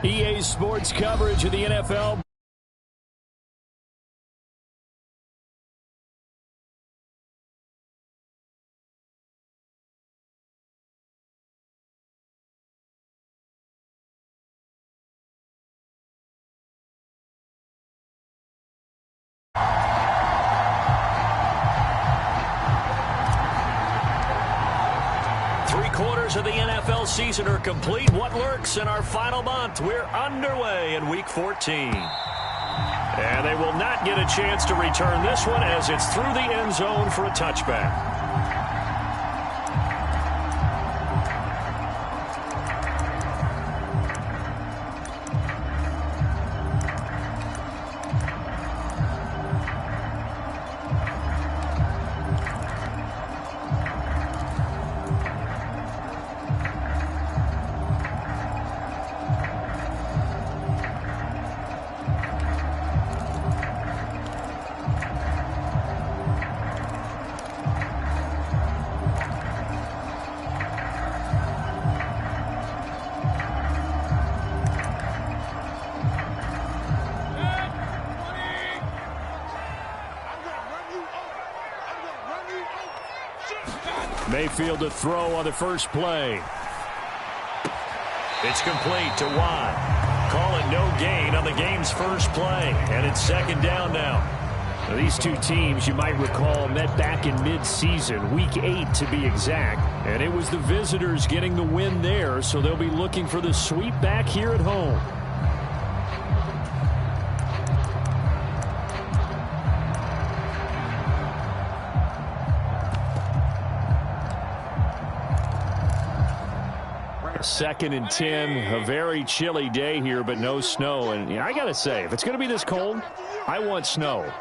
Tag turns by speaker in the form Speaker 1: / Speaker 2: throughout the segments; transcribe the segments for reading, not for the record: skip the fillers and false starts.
Speaker 1: EA Sports coverage of the NFL. Of the NFL season are complete. What lurks in our final month? We're underway in Week 14. And they will not get a chance to return this one as it's through the end zone for a touchback. Mayfield to throw on the first play. It's complete to Watt. Call it no gain on the game's first play. And it's second down now. Now, these two teams, you might recall, met back in mid-season, Week 8 to be exact. And it was the visitors getting the win there, so they'll be looking for the sweep back here at home. Second and 10, a very chilly day here, but no snow. And I got to say, if it's going to be this cold, I want snow.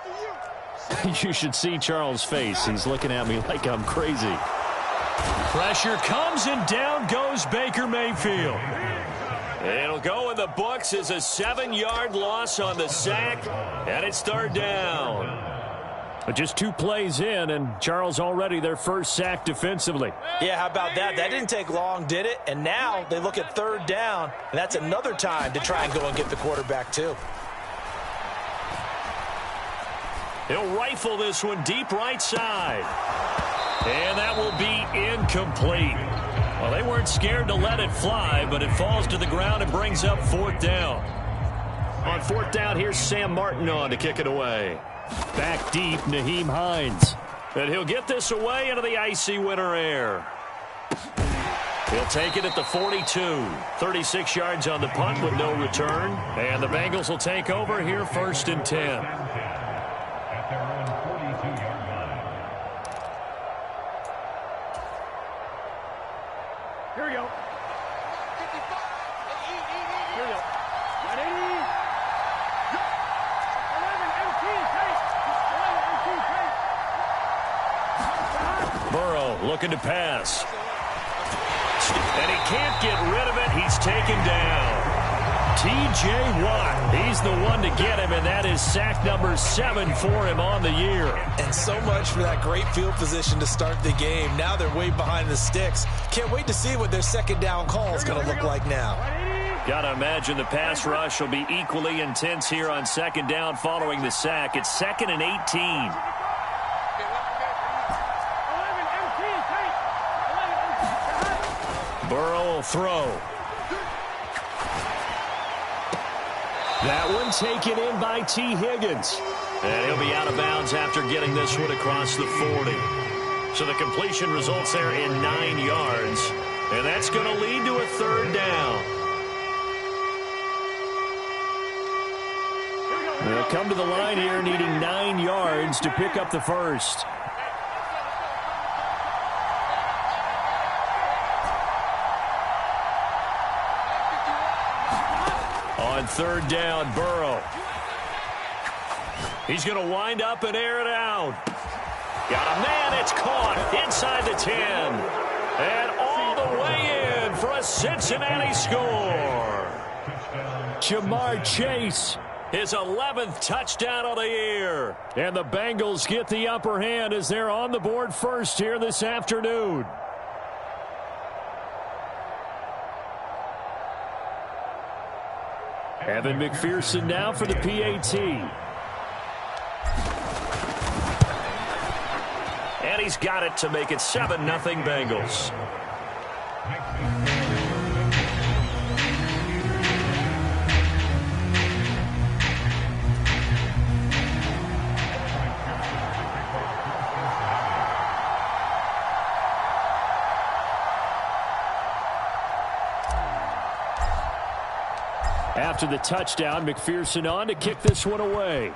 Speaker 1: You should see Charles' face. He's looking at me like I'm crazy. Pressure comes, and down goes Baker Mayfield. It'll go in the books as a 7-yard loss on the sack, and it's third down. But just 2 plays in, and Charles already their first sack defensively.
Speaker 2: Yeah, how about that? That didn't take long, did it? And now they look at third down, and that's another time to try and go and get the quarterback too.
Speaker 1: He'll rifle this one deep right side. And that will be incomplete. Well, they weren't scared to let it fly, but it falls to the ground and brings up fourth down. On fourth down, here's Sam Martin on to kick it away. Back deep, Nyheim Hines. And he'll get this away into the icy winter air. He'll take it at the 42. 36 yards on the punt with no return. And the Bengals will take over here first and 10.
Speaker 3: Here we go. Here we go. 180. 11, 18,
Speaker 1: Burrow looking to pass. And he can't get rid of it. He's taken down. T.J. Watt, he's the one to get him, and that is sack number 7 for him on the year.
Speaker 2: And so much for that great field position to start the game. Now they're way behind the sticks. Can't wait to see what their second down call is going to look like now.
Speaker 1: Got to imagine the pass rush will be equally intense here on second down following the sack. It's second and 18. Burrow will throw. That one taken in by T. Higgins. And he'll be out of bounds after getting this one across the 40. So the completion results there in 9 yards. And that's going to lead to a third down. They'll come to the line here needing 9 yards to pick up the first. On third down, Burrow. He's going to wind up and air it out. Got a man, it's caught inside the 10. And all the way in for a Cincinnati score. Jamar Chase, his 11th touchdown of the year. And the Bengals get the upper hand as they're on the board first here this afternoon. Evan McPherson now for the PAT. And he's got it to make it 7-0 Bengals. After the touchdown, McPherson on to kick this one away.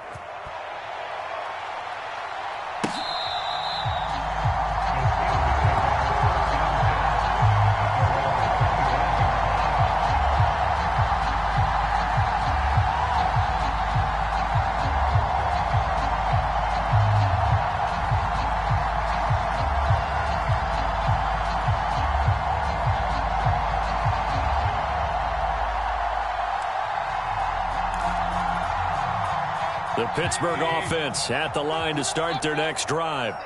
Speaker 1: The Pittsburgh offense at the line to start their next drive.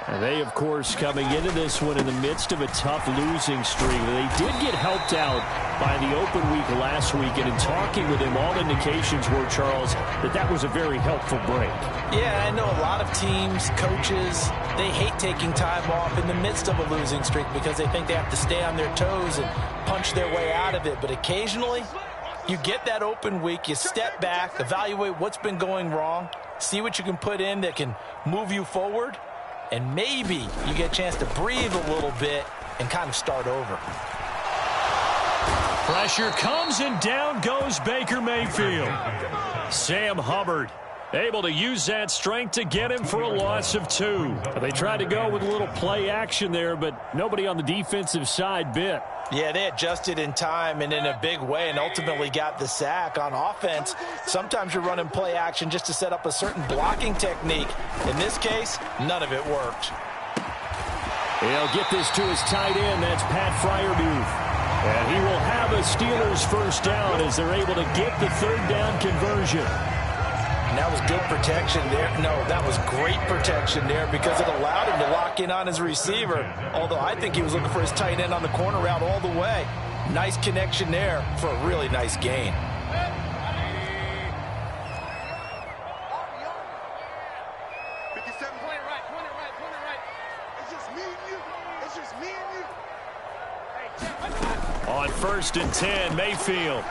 Speaker 1: And they, of course, coming into this one in the midst of a tough losing streak. They did get helped out by the open week last week, and in talking with him, all indications were, Charles, that was a very helpful break.
Speaker 2: Yeah, I know a lot of teams, coaches, they hate taking time off in the midst of a losing streak because they think they have to stay on their toes and punch their way out of it. But occasionally, you get that open week, you step back, evaluate what's been going wrong, see what you can put in that can move you forward, and maybe you get a chance to breathe a little bit and kind of start over.
Speaker 1: Pressure comes and down goes Baker Mayfield. Sam Hubbard able to use that strength to get him for a loss of 2. They tried to go with a little play action there, but nobody on the defensive side bit.
Speaker 2: Yeah, they adjusted in time and in a big way and ultimately got the sack. On offense, sometimes you're running play action just to set up a certain blocking technique. In this case, none of it worked.
Speaker 1: He'll get this to his tight end. That's Pat Freiermuth. And he will have a Steelers first down as they're able to get the third down conversion.
Speaker 2: And that was good protection there. No, that was great protection there because it allowed him to lock in on his receiver. Although I think he was looking for his tight end on the corner route all the way. Nice connection there for a really nice gain.
Speaker 1: On 1st and 10, Mayfield.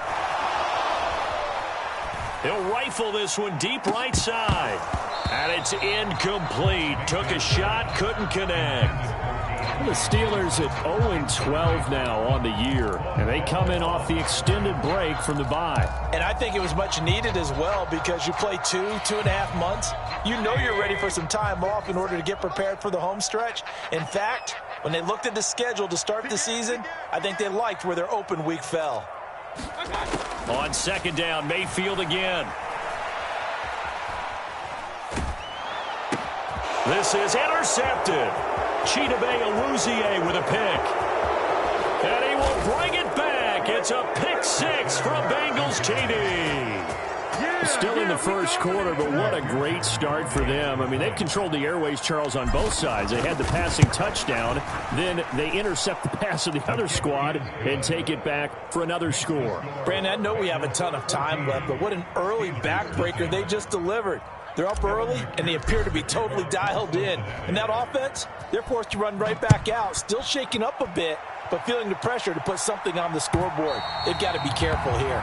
Speaker 1: He'll rifle this one deep right side. And it's incomplete. Took a shot, couldn't connect. The Steelers at 0-12 now on the year. And they come in off the extended break from the bye.
Speaker 2: And I think it was much needed as well because you play 2.5 months. You know you're ready for some time off in order to get prepared for the home stretch. In fact, when they looked at the schedule to start the season, I think they liked where their open week fell.
Speaker 1: On 2nd down, Mayfield again. This is intercepted. Chidobe Awuzie with a pick. And he will bring it back. It's a pick 6 from Bengals TD. Still in the first quarter, but what a great start for them. I mean, they've controlled the airways, Charles, on both sides. They had the passing touchdown. Then they intercept the pass of the other squad and take it back for another score.
Speaker 2: Brandon, I know we have a ton of time left, but what an early backbreaker they just delivered. They're up early, and they appear to be totally dialed in. And that offense, they're forced to run right back out, still shaking up a bit, but feeling the pressure to put something on the scoreboard. They've got to be careful here.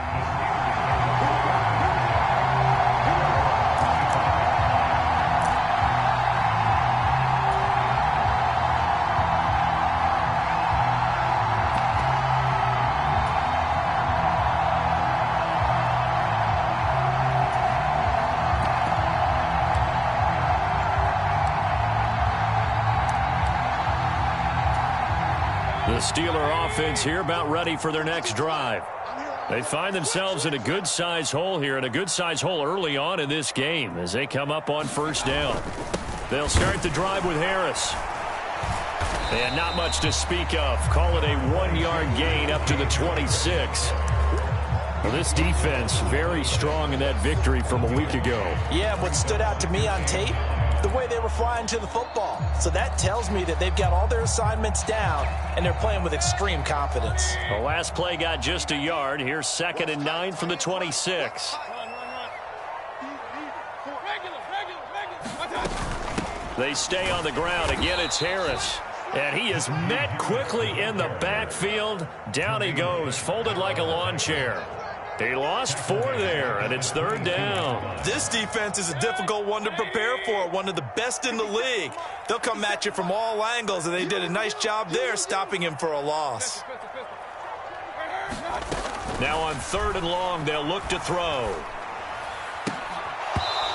Speaker 1: The Steeler offense here about ready for their next drive. They find themselves in a good-sized hole here, and a good-sized hole early on in this game as they come up on 1st down. They'll start the drive with Harris. And not much to speak of. Call it a 1-yard gain up to the 26. Well, this defense very strong in that victory from a week ago.
Speaker 2: Yeah, what stood out to me on tape, the way they were flying to the football. So that tells me that they've got all their assignments down, and they're playing with extreme confidence.
Speaker 1: The last play got just a yard. Here's 2nd and 9 from the 26. They stay on the ground. Again, it's Harris. And he is met quickly in the backfield. Down he goes, folded like a lawn chair. He lost 4 there, and it's 3rd down.
Speaker 2: This defense is a difficult one to prepare for, one of the best in the league. They'll come at you from all angles, and they did a nice job there stopping him for a loss.
Speaker 1: Now on 3rd and long, they'll look to throw.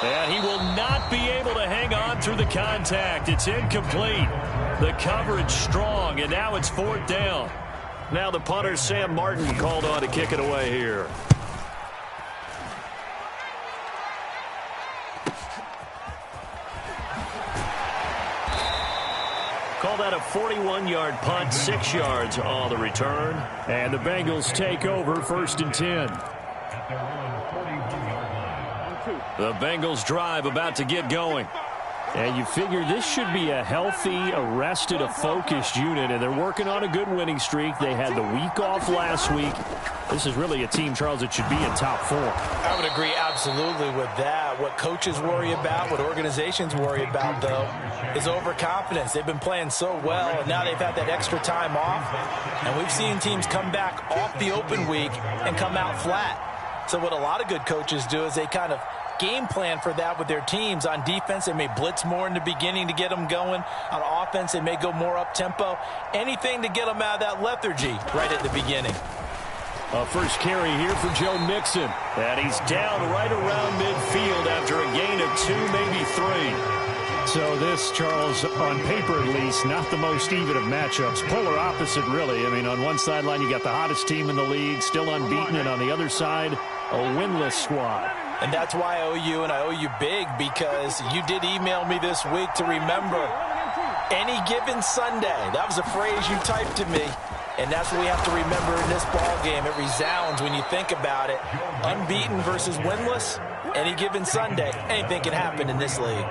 Speaker 1: And he will not be able to hang on through the contact. It's incomplete. The coverage strong, and now it's 4th down. Now the punter, Sam Martin, called on to kick it away here. Call that a 41-yard punt, 6 yards on the return. And the Bengals take over 1st and 10. The Bengals drive about to get going. And you figure this should be a healthy, arrested, a focused unit, and they're working on a good winning streak. They had the week off last week. This is really a team, Charles, that should be in top 4.
Speaker 2: I would agree absolutely with that. What coaches worry about, what organizations worry about, though, is overconfidence. They've been playing so well, and now they've had that extra time off. And we've seen teams come back off the open week and come out flat. So what a lot of good coaches do is they kind of game plan for that with their teams. On defense, they may blitz more in the beginning to get them going. On offense, they may go more up-tempo. Anything to get them out of that lethargy right at the beginning.
Speaker 1: First carry here for Joe Mixon. And he's down right around midfield after a gain of 2, maybe 3.
Speaker 4: So this, Charles, on paper at least, not the most even of matchups. Polar opposite, really. I mean, on one sideline, you got the hottest team in the league, still unbeaten, and on the other side, a winless squad.
Speaker 2: And that's why I owe you, and I owe you big, because you did email me this week to remember any given Sunday. That was a phrase you typed to me, and that's what we have to remember in this ball game. It resounds when you think about it. Unbeaten versus winless, any given Sunday. Anything can happen in this league.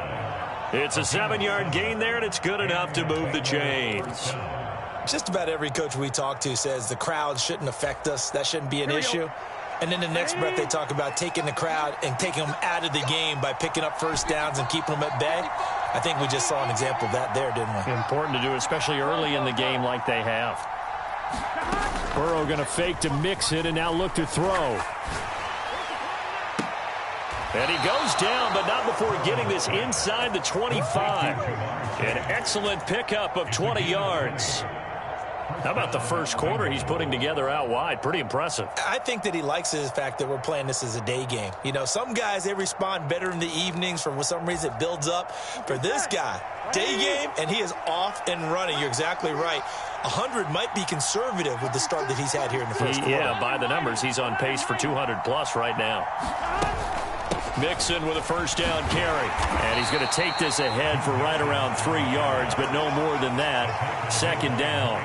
Speaker 1: It's a 7-yard gain there, and it's good enough to move the chains.
Speaker 2: Just about every coach we talk to says the crowd shouldn't affect us. That shouldn't be an issue. And then the next breath they talk about taking the crowd and taking them out of the game by picking up first downs and keeping them at bay. I think we just saw an example of that there, didn't we?
Speaker 1: Important to do, especially early in the game like they have.
Speaker 4: Burrow going to fake to mix it and now look to throw.
Speaker 1: And he goes down, but not before getting this inside the 25. An excellent pickup of 20 yards. How about the first quarter he's putting together out wide? Pretty impressive.
Speaker 2: I think that he likes the fact that we're playing this as a day game. You know, some guys, they respond better in the evenings. For some reason, it builds up. For this guy, day game, and he is off and running. You're exactly right. 100 might be conservative with the start that he's had here in the first quarter.
Speaker 1: Yeah, by the numbers, he's on pace for 200-plus right now. Mixon with a first down carry. And he's going to take this ahead for right around 3 yards, but no more than that. 2nd down.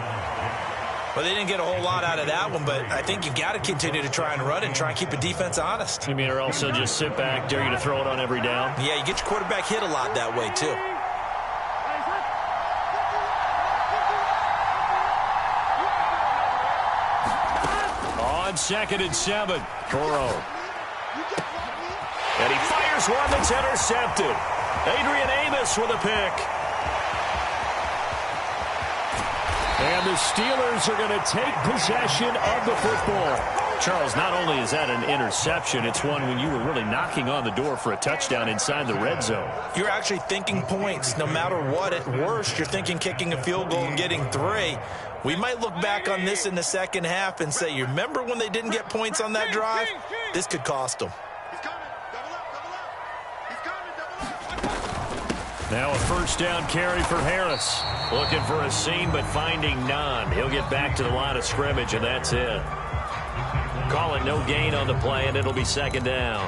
Speaker 2: Well, they didn't get a whole lot out of that one, but I think you've got to continue to try and run and try and keep the defense honest.
Speaker 1: You mean, or also just sit back, dare you to throw it on every down?
Speaker 2: Yeah, you get your quarterback hit a lot that way, too.
Speaker 1: On 2nd and 7, Burrow. And he fires one that's intercepted. Adrian Amos with a pick. And the Steelers are going to take possession of the football. Charles, not only is that an interception, it's one when you were really knocking on the door for a touchdown inside the red zone.
Speaker 2: You're actually thinking points. No matter what, at worst, you're thinking kicking a field goal and getting 3. We might look back on this in the second half and say, you remember when they didn't get points on that drive? This could cost them.
Speaker 1: Now a first down carry for Harris. Looking for a seam, but finding none. He'll get back to the line of scrimmage, and that's it. Calling no gain on the play, and it'll be 2nd down.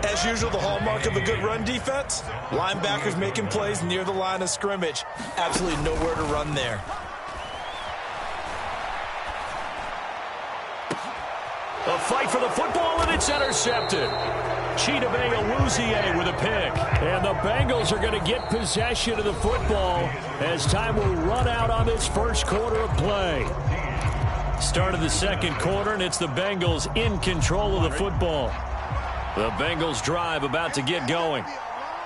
Speaker 2: As usual, the hallmark of a good run defense, linebackers making plays near the line of scrimmage. Absolutely nowhere to run there.
Speaker 1: A fight for the football, and it's intercepted. Chidobe with a pick.
Speaker 4: And the Bengals are going to get possession of the football as time will run out on this first quarter of play.
Speaker 1: Start of the second quarter, and it's the Bengals in control of the football. The Bengals drive about to get going.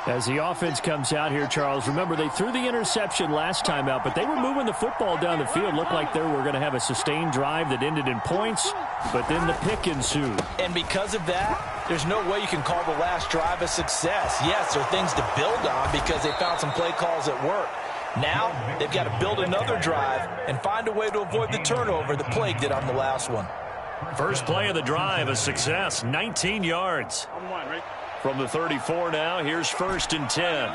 Speaker 4: As the offense comes out here, Charles, remember they threw the interception last time out, but they were moving the football down the field. Looked like they were going to have a sustained drive that ended in points, but then the pick ensued.
Speaker 2: And because of that, there's no way you can call the last drive a success. Yes, there are things to build on because they found some play calls that work. Now, they've got to build another drive and find a way to avoid the turnover that plagued it on the last one.
Speaker 1: First play of the drive, a success, 19 yards. From the 34 now, here's 1st and 10.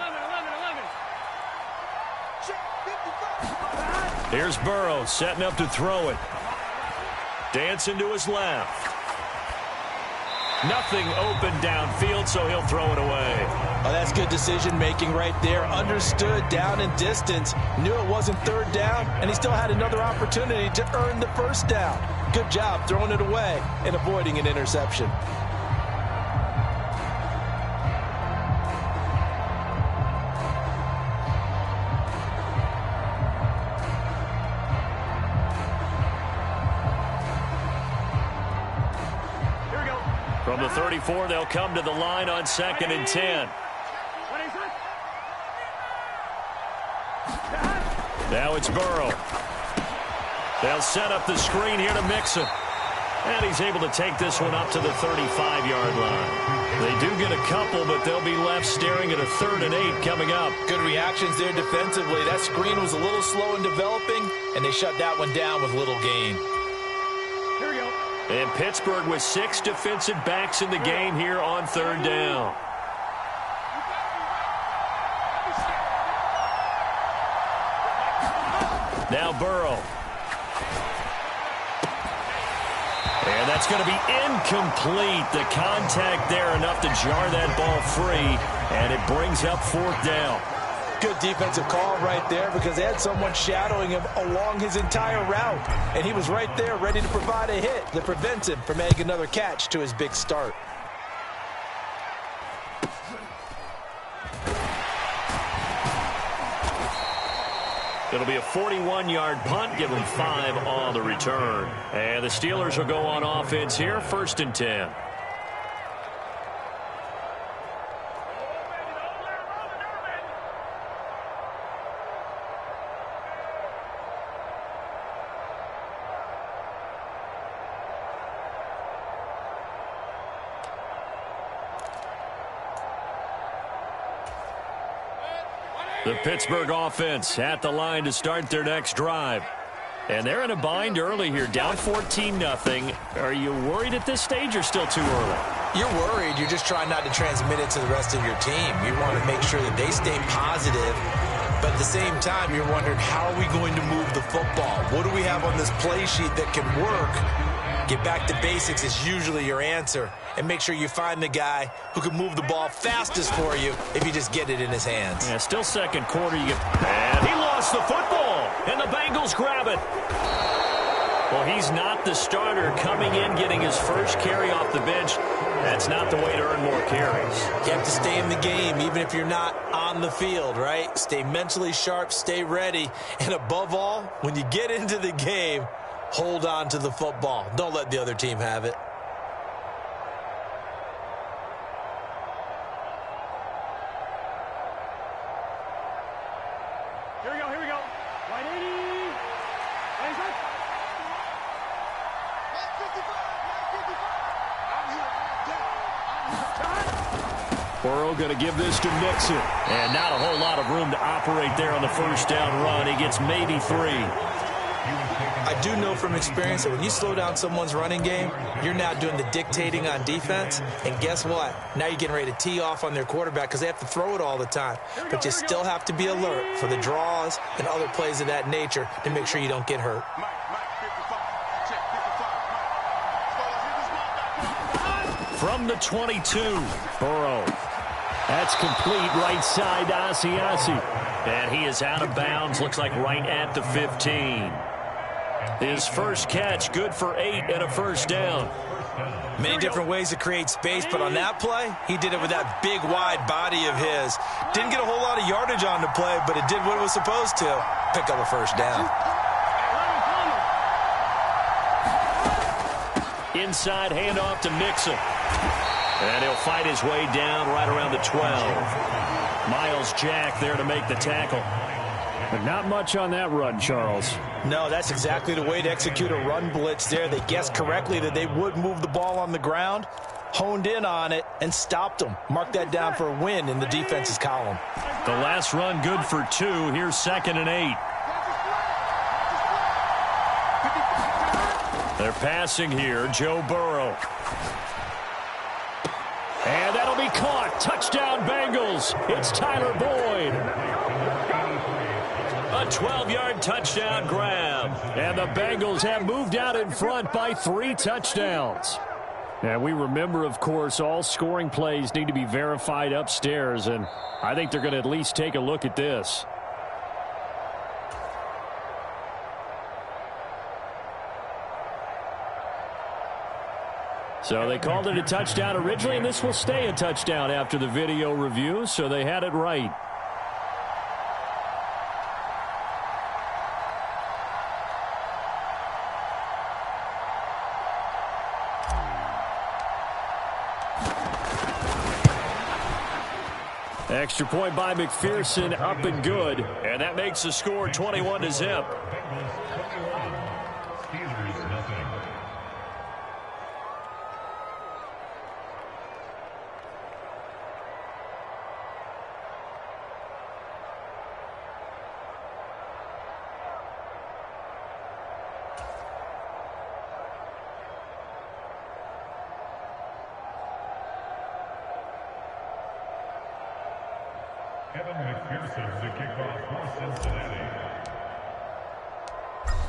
Speaker 1: Here's Burrow setting up to throw it. Dancing to his left. Nothing open downfield, so he'll throw it away.
Speaker 2: Oh, that's good decision-making right there. Understood down and distance. Knew it wasn't third down, and he still had another opportunity to earn the first down. Good job throwing it away and avoiding an interception.
Speaker 1: From the 34, they'll come to the line on 2nd and 10. Now it's Burrow. They'll set up the screen here to Mixon. And he's able to take this one up to the 35-yard line. They do get a couple, but they'll be left staring at a 3rd and 8 coming up.
Speaker 2: Good reactions there defensively. That screen was a little slow in developing, and they shut that one down with little gain.
Speaker 1: And Pittsburgh with 6 defensive backs in the game here on 3rd down. Now Burrow. And that's going to be incomplete. The contact there enough to jar that ball free, and it brings up 4th down.
Speaker 2: Good defensive call right there because they had someone shadowing him along his entire route. And he was right there ready to provide a hit that prevents him from making another catch to his big start.
Speaker 1: It'll be a 41-yard punt, give them 5 on the return. And the Steelers will go on offense here, 1st and 10. The Pittsburgh offense at the line to start their next drive. And they're in a bind early here, down 14-0. Are you worried at this stage or still too early?
Speaker 2: You're worried. You're just trying not to transmit it to the rest of your team. You want to make sure that they stay positive. But at the same time, you're wondering, how are we going to move the football? What do we have on this play sheet that can work? Get back to basics is usually your answer. And make sure you find the guy who can move the ball fastest for you if you just get it in his hands.
Speaker 1: Yeah, still second quarter. And he lost the football. And the Bengals grab it. Well, he's not the starter coming in, getting his first carry off the bench. That's not the way to earn more carries.
Speaker 2: You have to stay in the game, even if you're not on the field, right? Stay mentally sharp, stay ready. And above all, when you get into the game, hold on to the football. Don't let the other team have it.
Speaker 3: Here we go. 180. 180.
Speaker 1: Burrow going to give this to Mixon. And not a whole lot of room to operate there on the first down run. He gets maybe 3.
Speaker 2: I do know from experience that when you slow down someone's running game, you're now doing the dictating on defense. And guess what? Now you're getting ready to tee off on their quarterback because they have to throw it all the time. But you still have to be alert for the draws and other plays of that nature to make sure you don't get hurt.
Speaker 1: From the 22,
Speaker 4: Burrow. That's complete right side to Asiasi.
Speaker 1: And he is out of bounds, looks like right at the 15. His first catch, good for 8 and a first down.
Speaker 2: Many different ways to create space, but on that play, he did it with that big, wide body of his. Didn't get a whole lot of yardage on the play, but it did what it was supposed to. Pick up a first down.
Speaker 1: Inside handoff to Mixon. And he'll fight his way down right around the 12. Miles Jack there to make the tackle.
Speaker 4: But not much on that run, Charles.
Speaker 2: No, that's exactly the way to execute a run blitz there. They guessed correctly that they would move the ball on the ground, honed in on it, and stopped them. Mark that down for a win in the defense's column.
Speaker 1: The last run good for 2. Here's 2nd and 8. They're passing here. Joe Burrow.
Speaker 4: And that'll be caught. Touchdown, Bengals. It's Tyler Boyd.
Speaker 1: A 12-yard touchdown grab.
Speaker 4: And the Bengals have moved out in front by 3 touchdowns. And we remember, of course, all scoring plays need to be verified upstairs. And I think they're going to at least take a look at this. So they called it a touchdown originally, and this will stay a touchdown after the video review, so they had it right. Extra point by McPherson, up and good.
Speaker 1: And that makes the score 21-0.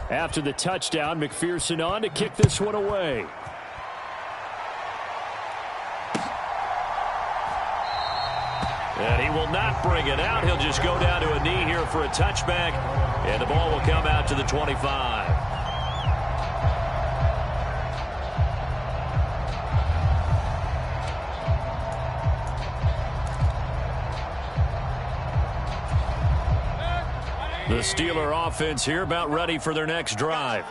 Speaker 4: After the touchdown, McPherson on to kick this one away.
Speaker 1: And he will not bring it out. He'll just go down to a knee here for a touchback. And the ball will come out to the 25. The Steeler offense here about ready for their next drive.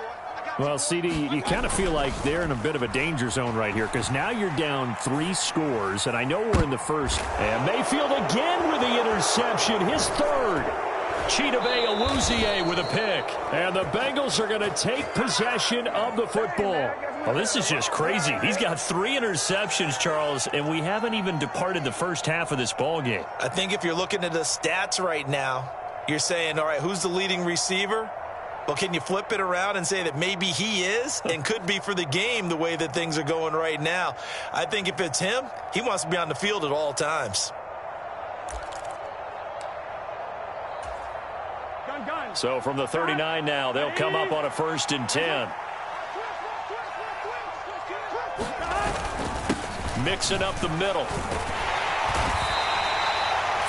Speaker 4: Well, CD, you kind of feel like they're in a bit of a danger zone right here because now you're down 3 scores, and I know we're in the first.
Speaker 1: And Mayfield again with the interception, his third. Chidobe Awuzie with a pick.
Speaker 4: And the Bengals are going to take possession of the football.
Speaker 1: Well, this is just crazy. He's got 3 interceptions, Charles, and we haven't even departed the first half of this ball game.
Speaker 2: I think if you're looking at the stats right now, you're saying, all right, who's the leading receiver? Well, can you flip it around and say that maybe he is and could be for the game the way that things are going right now? I think if it's him, he wants to be on the field at all times.
Speaker 1: So from the 39 now, they'll come up on a 1st and 10. Mixing up the middle.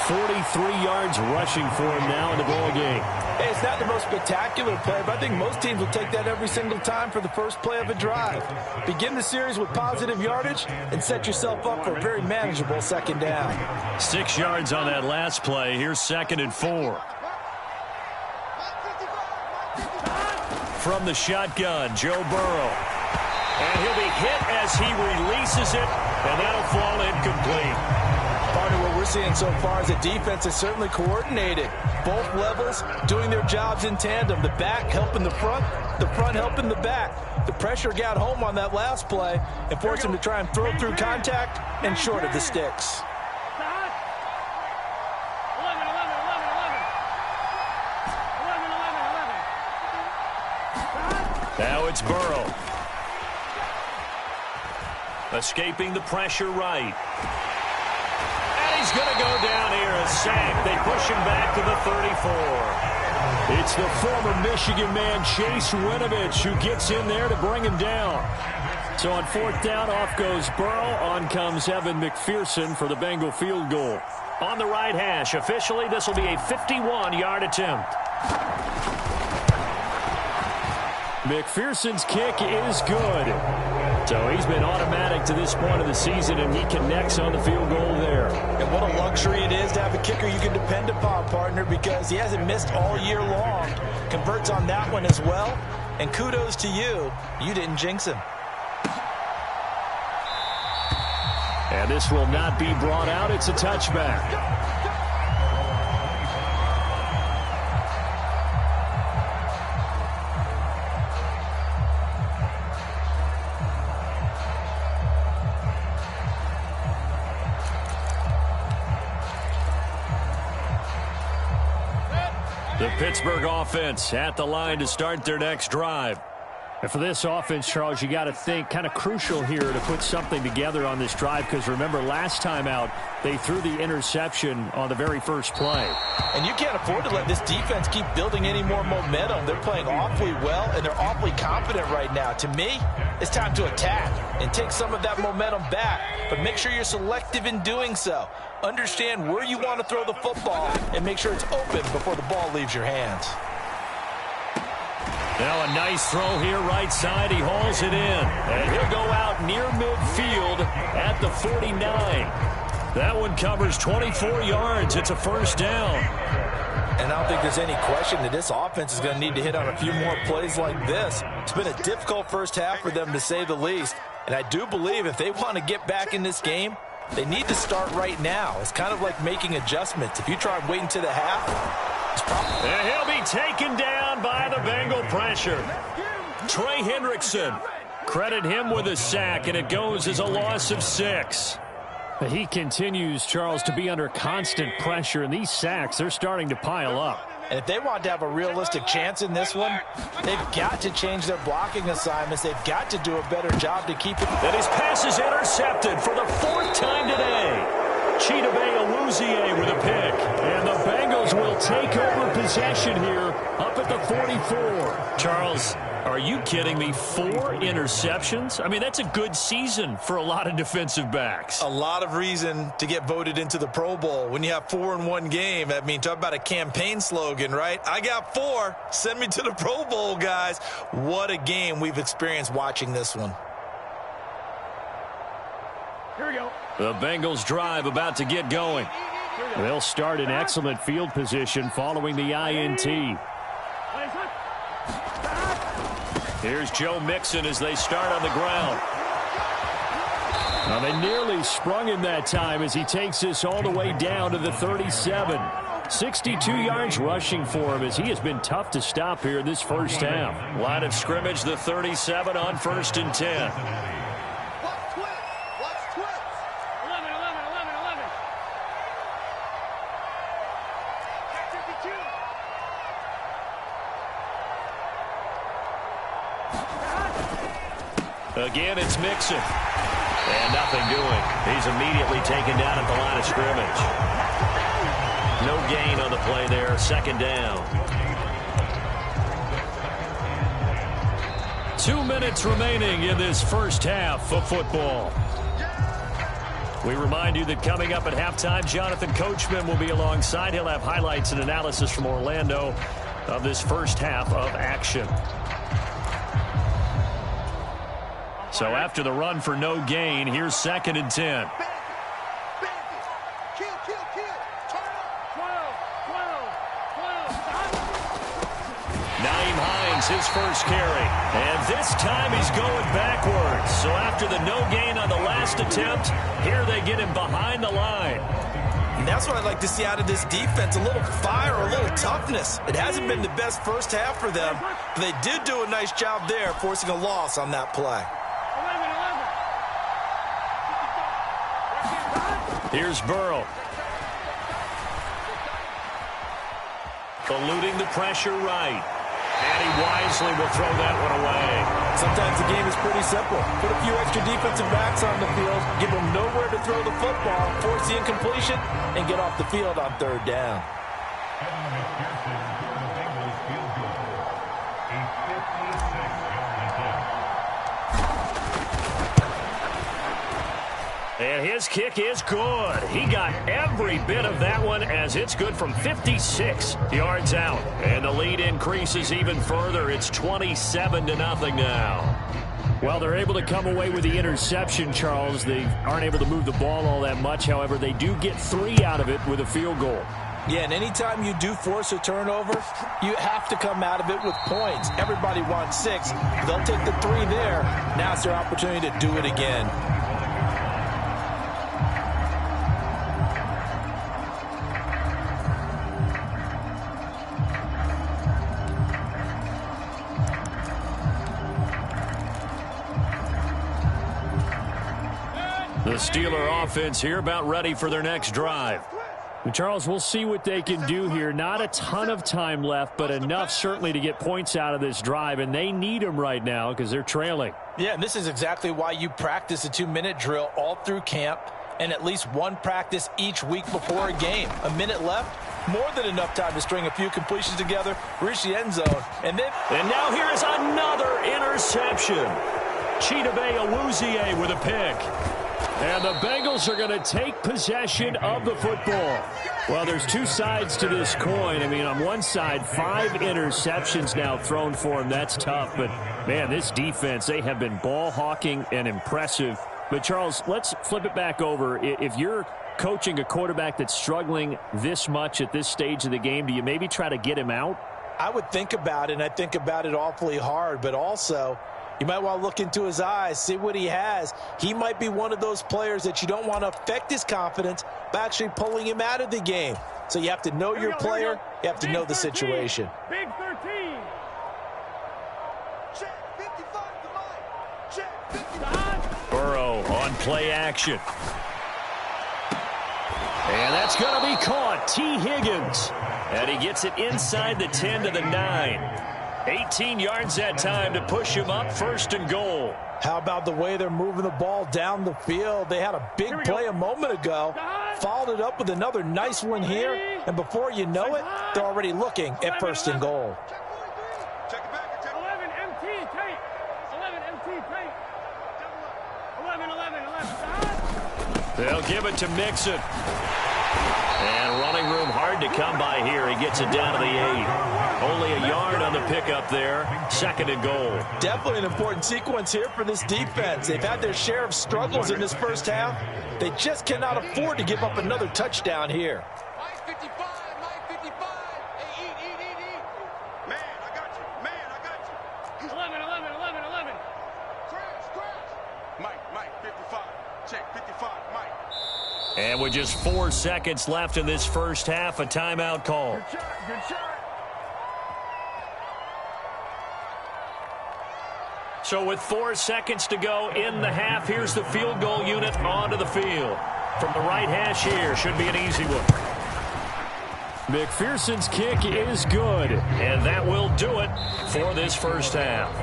Speaker 4: 43 yards rushing for him now in the ball game.
Speaker 2: Hey, it's not the most spectacular play, but I think most teams will take that every single time for the first play of a drive. Begin the series with positive yardage and set yourself up for a very manageable 2nd down.
Speaker 1: 6 yards on that last play. Here's 2nd and 4. From the shotgun, Joe Burrow. And he'll be hit as he releases it, and that'll fall incomplete.
Speaker 2: Part of what we're seeing so far is the defense is certainly coordinated. Both levels doing their jobs in tandem. The back helping the front helping the back. The pressure got home on that last play and forced him to try and throw through contact and short of the sticks.
Speaker 1: Now it's Burrow. Escaping the pressure right. He's going to go down here, a sack. They push him back to the 34.
Speaker 4: It's the former Michigan man, Chase Winovich, who gets in there to bring him down. So on 4th down, off goes Burrow. On comes Evan McPherson for the Bengal field goal.
Speaker 1: On the right hash, officially, this will be a 51-yard attempt.
Speaker 4: McPherson's kick is good. So he's been automatic to this point of the season, and he connects on the field goal there.
Speaker 2: And what a luxury it is to have a kicker you can depend upon, partner, because he hasn't missed all year long. Converts on that one as well. And kudos to you. You didn't jinx him.
Speaker 4: And this will not be brought out. It's a touchback.
Speaker 1: The Pittsburgh offense at the line to start their next drive.
Speaker 4: And for this offense, Charles, you got to think kind of crucial here to put something together on this drive, because remember last time out they threw the interception on the very first play.
Speaker 2: And you can't afford to let this defense keep building any more momentum. They're playing awfully well, and they're awfully confident right now. To me, it's time to attack and take some of that momentum back, but make sure you're selective in doing so. Understand where you want to throw the football and make sure it's open before the ball leaves your hands.
Speaker 1: Now a nice throw here right side. He hauls it in. And he'll go out near midfield at the 49. That one covers 24 yards. It's a first down.
Speaker 2: And I don't think there's any question that this offense is going to need to hit on a few more plays like this. It's been a difficult first half for them, to say the least. And I do believe if they want to get back in this game, they need to start right now. It's kind of like making adjustments. If you try and wait until the half, it's probably...
Speaker 1: And he'll be taken down by the Bengal pressure. Trey Hendrickson. Credit him with a sack, and it goes as a loss of 6.
Speaker 4: He continues, Charles, to be under constant pressure, and these sacks, they're starting to pile up.
Speaker 2: And if they want to have a realistic chance in this one, they've got to change their blocking assignments. They've got to do a better job to keep it.
Speaker 1: And his pass is intercepted for the 4th time today. Chidobe Awuzie with a pick. And the Bengals will take over possession here up at the 44. Charles, are you kidding me? 4 interceptions? I mean, that's a good season for a lot of defensive backs.
Speaker 2: A lot of reason to get voted into the Pro Bowl. When you have 4 in one game, I mean, talk about a campaign slogan, right? I got 4. Send me to the Pro Bowl, guys. What a game we've experienced watching this one.
Speaker 3: Here we go.
Speaker 1: The Bengals drive about to get going.
Speaker 4: They'll start in excellent field position following the INT.
Speaker 1: Here's Joe Mixon as they start on the ground.
Speaker 4: Now they nearly sprung him that time as he takes this all the way down to the 37. 62 yards rushing for him as he has been tough to stop here in this first half.
Speaker 1: Line of scrimmage, the 37 on 1st and 10. Again, it's Mixon. And nothing doing. He's immediately taken down at the line of scrimmage. No gain on the play there. 2nd down. 2 minutes remaining in this first half of football. We remind you that coming up at halftime, Jonathan Coachman will be alongside. He'll have highlights and analysis from Orlando of this first half of action. So after the run for no gain, here's 2nd and 10. Nyheim Hines, his first carry. And this time he's going backwards. So after the no gain on the last attempt, here they get him behind the line.
Speaker 2: And that's what I'd like to see out of this defense, a little fire, a little toughness. It hasn't been the best first half for them, but they did do a nice job there, forcing a loss on that play.
Speaker 1: Here's Burrow. Eluding the pressure right. And he wisely will throw that one away.
Speaker 2: Sometimes the game is pretty simple. Put a few extra defensive backs on the field, give them nowhere to throw the football, force the incompletion, and get off the field on 3rd down.
Speaker 1: And his kick is good. He got every bit of that one as it's good from 56 yards out. And the lead increases even further. It's 27-0 now.
Speaker 4: Well, they're able to come away with the interception, Charles. They aren't able to move the ball all that much. However, they do get 3 out of it with a field goal.
Speaker 2: Yeah, and anytime you do force a turnover, you have to come out of it with points. Everybody wants 6. They'll take the 3 there. Now it's their opportunity to do it again.
Speaker 1: The Steeler offense here about ready for their next drive.
Speaker 4: And Charles, we'll see what they can do here. Not a ton of time left, but enough certainly to get points out of this drive, and they need them right now because they're trailing.
Speaker 2: Yeah, and this is exactly why you practice a 2-minute drill all through camp and at least one practice each week before a game. A minute left, more than enough time to string a few completions together, reach the end zone, and
Speaker 1: now here is another interception. Chidobe Awuzie with a pick.
Speaker 4: And the Bengals are going to take possession of the football. Well, there's 2 sides to this coin. I mean, on one side, 5 interceptions now thrown for him. That's tough. But, man, this defense, they have been ball hawking and impressive. But, Charles, let's flip it back over. If you're coaching a quarterback that's struggling this much at this stage of the game, do you maybe try to get him out?
Speaker 2: I would think about it, and I think about it awfully hard, but also you might want to look into his eyes, see what he has. He might be one of those players that you don't want to affect his confidence by actually pulling him out of the game. So you have to know your player. You have to know the situation.
Speaker 3: Big 13.
Speaker 5: Check 55 to Mike. Check 55.
Speaker 1: Burrow on play action. And that's going to be caught. T. Higgins. And he gets it inside the 10 to the 9. 18 yards that time to push him up 1st and goal.
Speaker 2: How about the way they're moving the ball down the field? They had a big play a moment ago, followed it up with another nice one here, and before you know it, they're already looking at 1st and goal.
Speaker 5: Check it back. Check
Speaker 3: 11 MT tape. 11 MT tape. 11.
Speaker 1: They'll give it to Mixon. And running room hard to come by here. He gets it down to the 8. Only a yard on the pickup there. 2nd and goal.
Speaker 2: Definitely an important sequence here for this defense. They've had their share of struggles in this first half. They just cannot afford to give up another touchdown here.
Speaker 5: Mike 55. Mike 55. Hey, eat. Man, I got you.
Speaker 3: 11.
Speaker 5: Crash. Mike 55. Check 55. Mike.
Speaker 1: And with just 4 seconds left in this first half, a timeout call.
Speaker 3: Good shot.
Speaker 1: So with 4 seconds to go in the half, here's the field goal unit onto the field. From the right hash here, should be an easy one.
Speaker 4: McPherson's kick is good.
Speaker 1: And that will do it for this first half.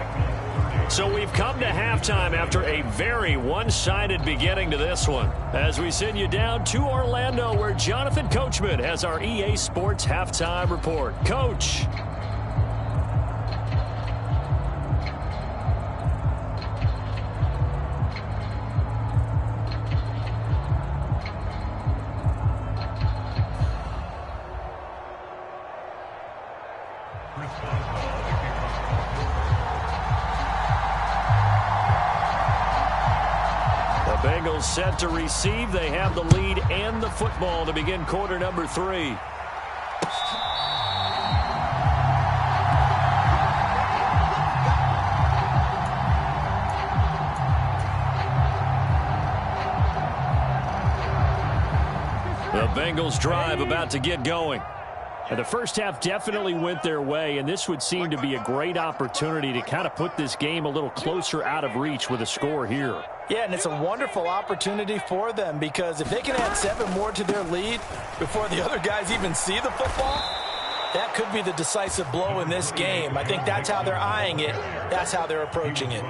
Speaker 1: So we've come to halftime after a very one-sided beginning to this one. As we send you down to Orlando, where Jonathan Coachman has our EA Sports halftime report. Coach. Bengals set to receive. They have the lead and the football to begin quarter number 3. The Bengals drive about to get going.
Speaker 4: And the first half definitely went their way, and this would seem to be a great opportunity to kind of put this game a little closer out of reach with a score here.
Speaker 2: Yeah, and it's a wonderful opportunity for them because if they can add 7 more to their lead before the other guys even see the football, that could be the decisive blow in this game. I think that's how they're eyeing it. That's how they're approaching it.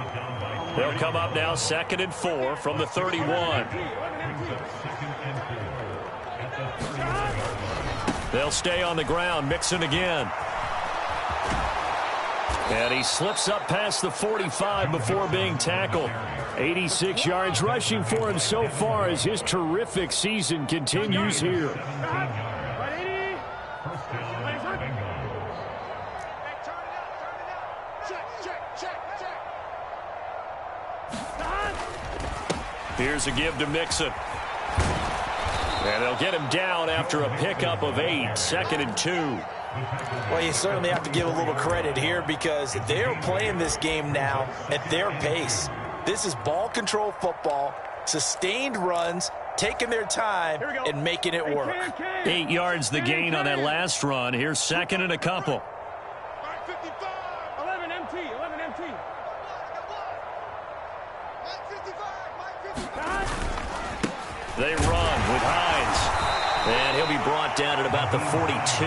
Speaker 1: They'll come up now 2nd and 4 from the 31. They'll stay on the ground. Mixon again. And he slips up past the 45 before being tackled.
Speaker 4: 86 yards rushing for him so far as his terrific season continues here.
Speaker 1: Here's a give to Mixon. And they'll get him down after a pickup of 8, 2nd and 2.
Speaker 2: Well, you certainly have to give a little credit here because they're playing this game now at their pace. This is ball control football, sustained runs, taking their time and making it work.
Speaker 1: 8 yards the gain on that last run. Here's 2nd and a couple.
Speaker 3: 11 MT, 11 MT.
Speaker 1: They run with Hines. And he'll be brought down at about the 42.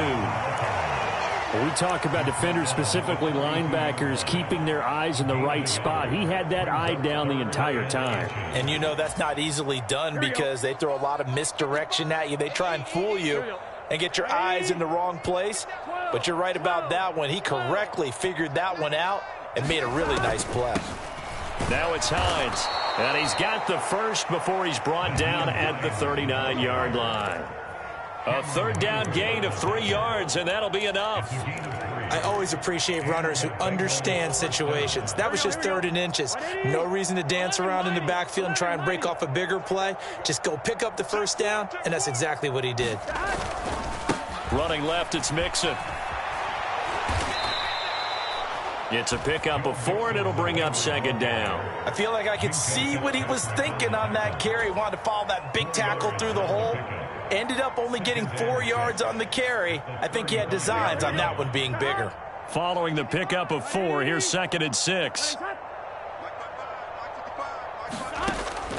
Speaker 4: When we talk about defenders, specifically linebackers, keeping their eyes in the right spot. He had that eye down the entire time.
Speaker 2: And you know that's not easily done because they throw a lot of misdirection at you. They try and fool you and get your eyes in the wrong place. But you're right about that one. He correctly figured that one out and made a really nice play.
Speaker 1: Now it's Hines. And he's got the first before he's brought down at the 39-yard line. A 3rd down gain of 3 yards, and that'll be enough.
Speaker 2: I always appreciate runners who understand situations. That was just 3rd and inches. No reason to dance around in the backfield and try and break off a bigger play. Just go pick up the 1st down, and that's exactly what he did.
Speaker 1: Running left, it's Mixon. It's a pickup of 4, and it'll bring up 2nd down.
Speaker 2: I feel like I could see what he was thinking on that carry. He wanted to follow that big tackle through the hole. Ended up only getting 4 yards on the carry. I think he had designs on that one being bigger.
Speaker 1: Following the pickup of 4, here's 2nd and 6.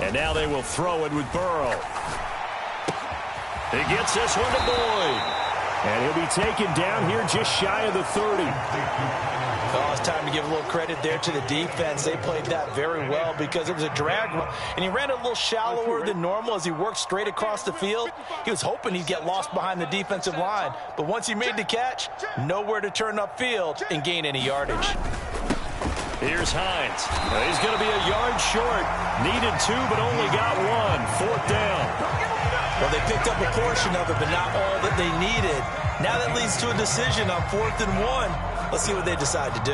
Speaker 1: And now they will throw it with Burrow. He gets this one to Boyd.
Speaker 4: And he'll be taken down here just shy of the 30.
Speaker 2: Oh, it's time to give a little credit there to the defense. They played that very well because it was a drag run. And he ran a little shallower than normal as he worked straight across the field. He was hoping he'd get lost behind the defensive line. But once he made the catch, nowhere to turn upfield and gain any yardage.
Speaker 1: Here's Hines. He's going to be a yard short. Needed 2, but only got 1. 4th down.
Speaker 2: Well, they picked up a portion of it, but not all that they needed. Now that leads to a decision on 4th and 1. Let's see what they decide to do.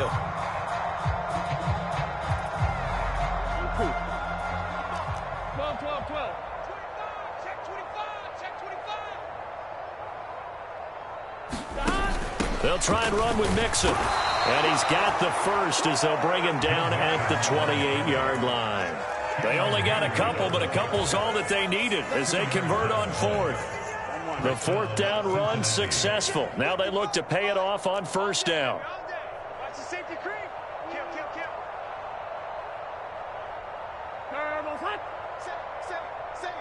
Speaker 3: 12, 12, 12.
Speaker 5: Check 25, check 25.
Speaker 1: They'll try and run with Mixon. And he's got the first as they'll bring him down at the 28-yard line. They only got a couple, but a couple's all that they needed as they convert on 4th. The 4th down run successful. Now they look to pay it off on 1st down.
Speaker 3: Watch the safety creep. Kill. Turbo's hot.
Speaker 5: Save.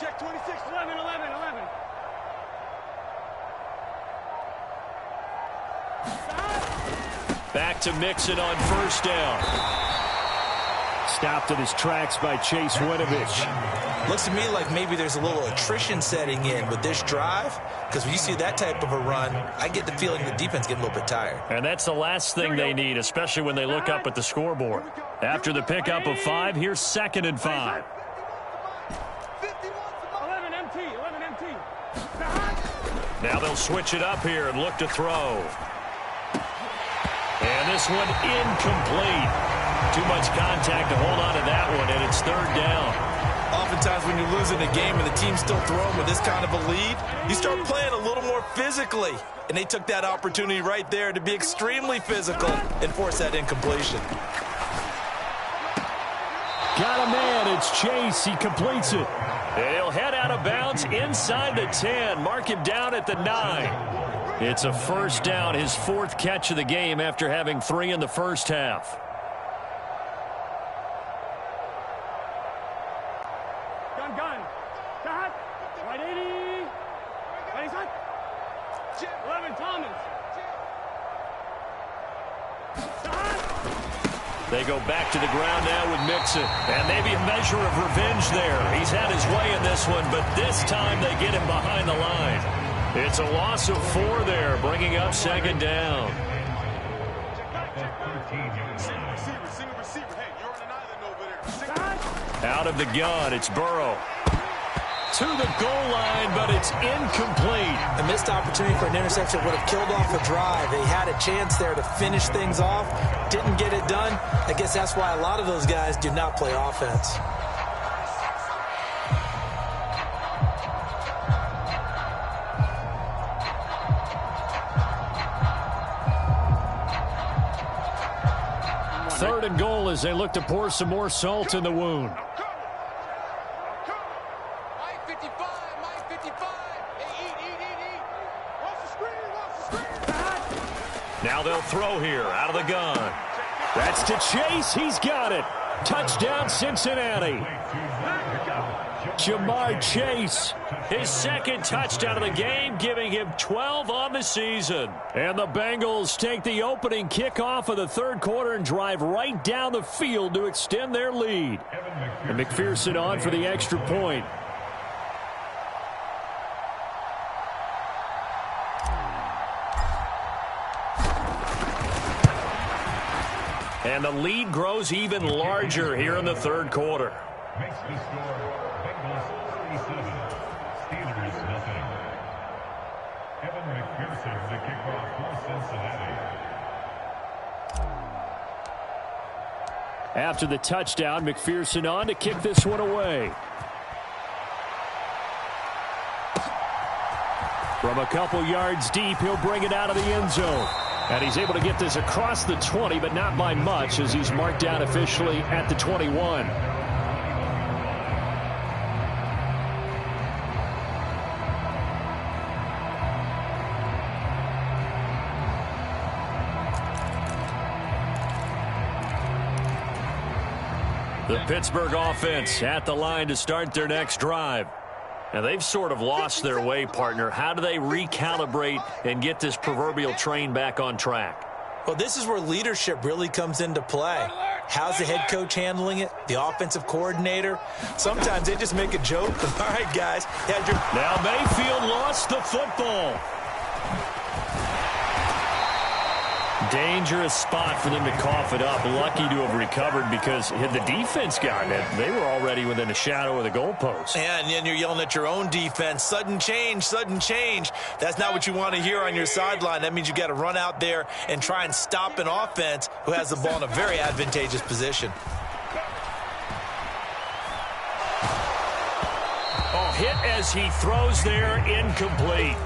Speaker 5: Check 26.
Speaker 3: 11, 11, 11.
Speaker 1: Back to Mixon on 1st down.
Speaker 4: Stopped in his tracks by Chase Winovich.
Speaker 2: Looks to me like maybe there's a little attrition setting in with this drive, because when you see that type of a run, I get the feeling the defense get a little bit tired.
Speaker 1: And that's the last thing they need, especially when they look up at the scoreboard. After the pickup of 5, here's 2nd and 5.
Speaker 3: 11 MT, 11 MT.
Speaker 1: Now they'll switch it up here and look to throw. And this one incomplete. Too much contact to hold on to that one, and it's 3rd down.
Speaker 2: Oftentimes when you're losing a game and the team's still throwing with this kind of a lead, you start playing a little more physically. And they took that opportunity right there to be extremely physical and force that incompletion.
Speaker 4: Got a man. It's Chase. He completes it.
Speaker 1: And he'll head out of bounds inside the 10. Mark him down at the 9. It's a 1st down, his 4th catch of the game after having 3 in the first half.
Speaker 3: Gun. Got. Right 80. Right hot. 11 Thomas.
Speaker 1: They go back to the ground now with Mixon. And maybe a measure of revenge there. He's had his way in this one, but this time they get him behind the line. It's a loss of 4 there, bringing up 2nd down.
Speaker 5: Single receiver. Hey, you're on an island over there.
Speaker 1: Out of the gun, it's Burrow. To the goal line, but it's incomplete.
Speaker 2: A missed opportunity for an interception would have killed off a drive. They had a chance there to finish things off. Didn't get it done. I guess that's why a lot of those guys do not play offense.
Speaker 4: Third and goal as they look to pour some more salt in the wound.
Speaker 1: Now they'll throw here out of the gun. That's to Chase. He's got it. Touchdown, Cincinnati. Jamar Chase, his second touchdown of the game, giving him 12 on the season. And the Bengals take the opening kickoff of the third quarter and drive right down the field to extend their lead. And McPherson on for the extra point. And the lead grows even larger here in the third quarter.
Speaker 6: Makes the score Bengals 37, Steelers nothing. Evan McPherson the kickoff for Cincinnati.
Speaker 4: After the touchdown, McPherson on to kick this one away. From a couple yards deep, he'll bring it out of the end zone. And he's able to get this across the 20, but not by much, as he's marked down officially at the 21.
Speaker 1: The Pittsburgh offense at the line to start their next drive. Now, they've sort of lost their way, partner. How do they recalibrate and get this proverbial train back on track?
Speaker 2: Well, this is where leadership really comes into play. How's the head coach handling it? The offensive coordinator? Sometimes they just make a joke. All right, guys.
Speaker 1: Now Mayfield lost the football. Dangerous spot for them to cough it up. Lucky to have recovered, because had the defense gotten it, they were already within a shadow of the goalpost.
Speaker 2: Yeah, and then you're yelling at your own defense. Sudden change, sudden change. That's not what you want to hear on your sideline. That means you got to run out there and try and stop an offense who has the ball in a very advantageous position.
Speaker 1: Oh, hit as he throws there, incomplete.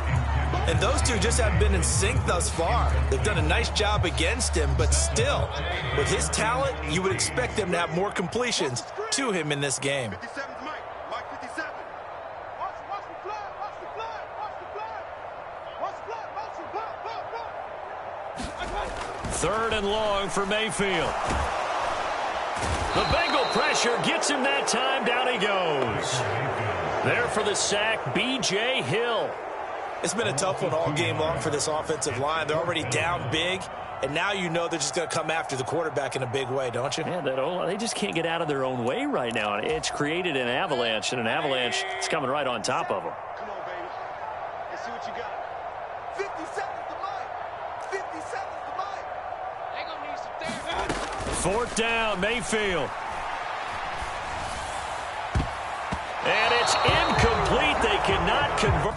Speaker 2: And those two just haven't been in sync thus far. They've done a nice job against him, but still, with his talent, you would expect them to have more completions to him in this game.
Speaker 5: 57's Mike. Mike 57. Watch the blood. Watch the blood. Watch the blood. Watch the blood. Watch the blood.
Speaker 1: Third and long for Mayfield. The Bengal pressure gets him that time. Down he goes. There for the sack, B.J. Hill.
Speaker 2: It's been a tough one all game long for this offensive line. They're already down big, and now you know they're just going to come after the quarterback in a big way, don't you?
Speaker 1: Yeah, they just can't get out of their own way right now. It's created an avalanche, and an avalanche is coming right on top of them.
Speaker 5: Come on, baby. Let's see what you got. 50 seconds to Mike. 50 seconds to Mike. They gonna need some therapy.
Speaker 1: Fourth down, Mayfield. And it's incomplete. They cannot convert.